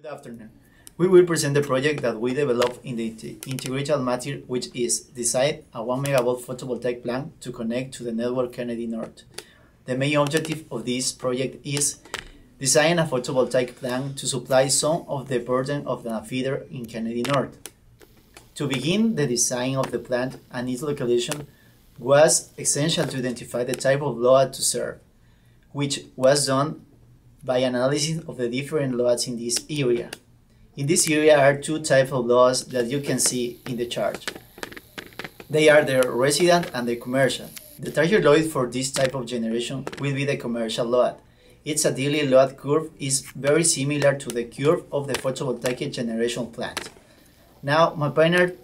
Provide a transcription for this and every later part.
Good afternoon. We will present the project that we developed in the integral matter, which is design a 1 megawatt photovoltaic plant to connect to the network Kennedy North. The main objective of this project is design a photovoltaic plant to supply some of the burden of the feeder in Kennedy North. To begin the design of the plant and its location was essential to identify the type of load to serve, which was done by analysis of the different loads in this area. In this area are two types of loads that you can see in the chart. They are the resident and the commercial. The target load for this type of generation will be the commercial load. Its daily load curve is very similar to the curve of the photovoltaic generation plant. Now, my partner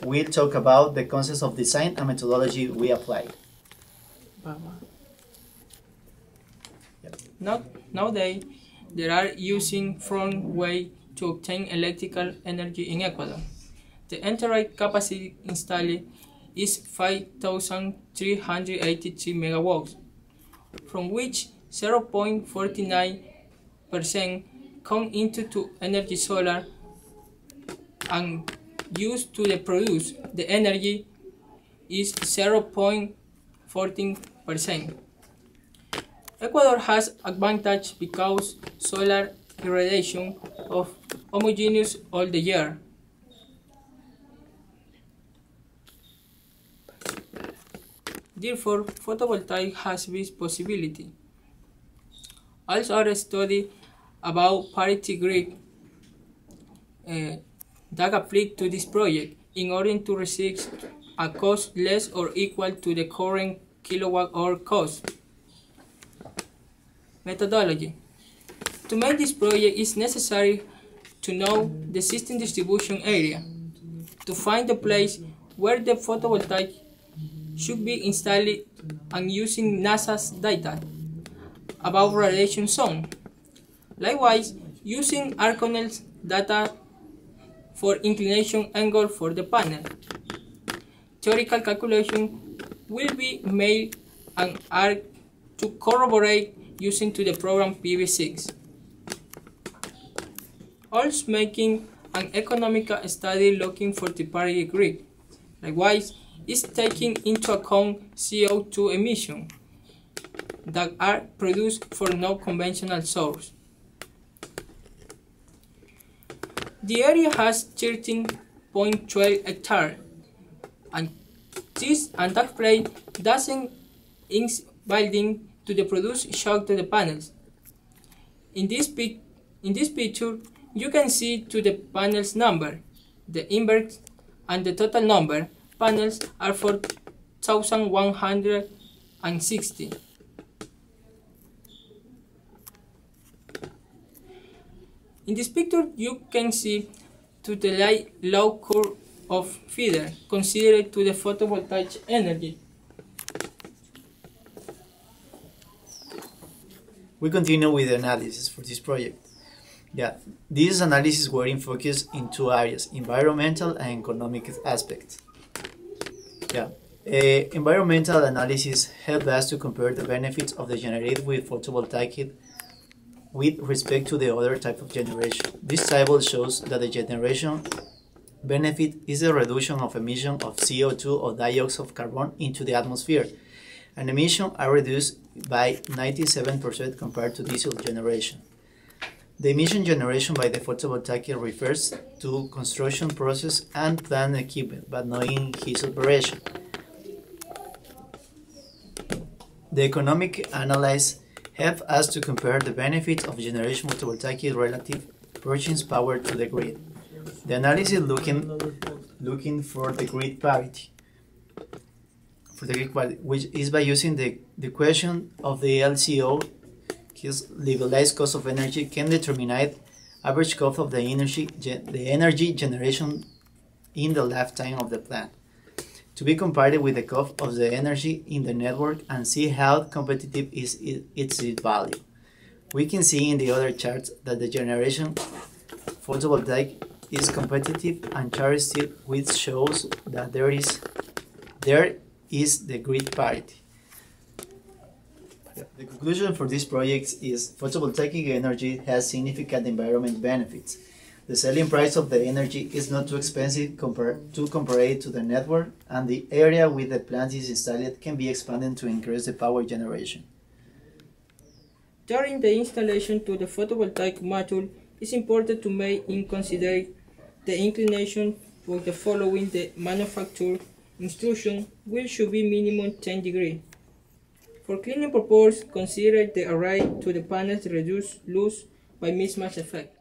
will talk about the concepts of design and methodology we applied. Nowadays, there are using front way to obtain electrical energy in Ecuador. The entire capacity installed is 5,383 megawatts, from which 0.49% come into energy solar and used to produce the energy is 0.14%. Ecuador has advantage because solar irradiation of homogeneous all the year. Therefore, photovoltaic has this possibility. Also, a study about parity grid that applied to this project in order to receive a cost less or equal to the current kilowatt-hour cost. Methodology. To make this project, it's necessary to know the system distribution area, to find the place where the photovoltaic should be installed, and using NASA's data about radiation zone. Likewise, using Arconel's data for inclination angle for the panel. Theoretical calculation will be made and are to corroborate using to the program PV6. Also making an economical study looking for the parity grid. Likewise, is taking into account CO2 emissions that are produced for no conventional source. The area has 13.12 hectares, and that place doesn't building to the produce shock to the panels. In this picture, you can see to the panels number, the inverse, and the total number panels are 4,160. In this picture, you can see to the low curve of feeder considered to the photovoltaic energy. We continue with the analysis for this project. These analyses were in focus in two areas, environmental and economic aspects. Environmental analysis helped us to compare the benefits of the generated with photovoltaic with respect to the other type of generation. This table shows that the generation benefit is the reduction of emission of CO2 or dioxide of carbon into the atmosphere, and emissions are reduced by 97% compared to diesel generation. The emission generation by the photovoltaic refers to construction process and plant equipment, but not in its operation. The economic analysis helps us to compare the benefits of generation photovoltaic relative purchasing power to the grid. The analysis looking for the grid parity, which is by using the equation of the LCO, levelized cost of energy, can determine average cost of the energy generation in the lifetime of the plant, to be compared with the cost of the energy in the network and see how competitive is its value. We can see in the other charts that the generation photovoltaic is competitive and characteristic, which shows that there is the grid parity. The conclusion for this project is photovoltaic energy has significant environment benefits. The selling price of the energy is not too expensive to compare it to the network, and the area where the plant is installed can be expanded to increase the power generation. During the installation to the photovoltaic module, it's important to make in consider the inclination for the following the manufacturer instruction, which should be minimum 10 degrees. For cleaning purposes, consider the array to the panels to reduce loss by mismatch effect.